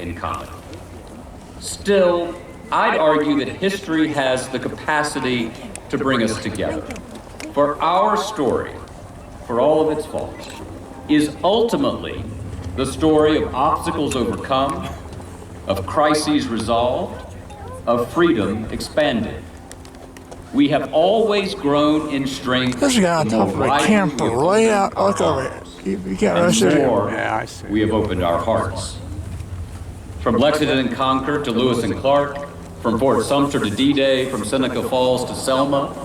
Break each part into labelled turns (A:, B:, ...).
A: in common. Still, I'd argue that history has the capacity to bring us together. For our story, for all of its faults, is ultimately the story of obstacles overcome, of crises resolved, of freedom expanded. We have always grown in strength.
B: This guy on top of a camper, lay out, look over it. You can't really see it.
C: Yeah, I see.
A: We have opened our hearts. From Lexington and Concord to Lewis and Clark, from Fort Sumter to D-Day, from Seneca Falls to Selma,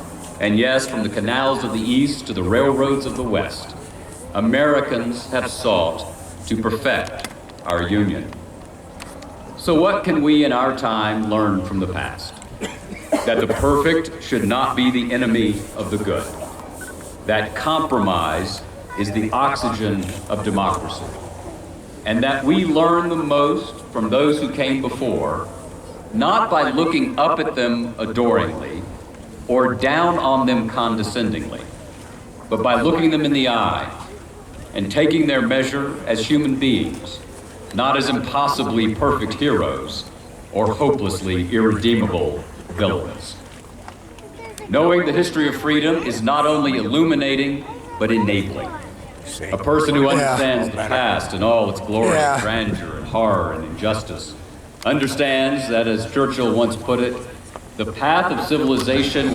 A: and yes, from the canals of the East to the railroads of the West, Americans have sought to perfect our union. So what can we in our time learn from the past? That the perfect should not be the enemy of the good. That compromise is the oxygen of democracy. And that we learn the most from those who came before, not by looking up at them adoringly or down on them condescendingly, but by looking them in the eye and taking their measure as human beings, not as impossibly perfect heroes or hopelessly irredeemable villains. Knowing the history of freedom is not only illuminating, but enabling. A person who understands the past in all its glory, grandeur, and horror and injustice understands that, as Churchill once put it, the path of civilization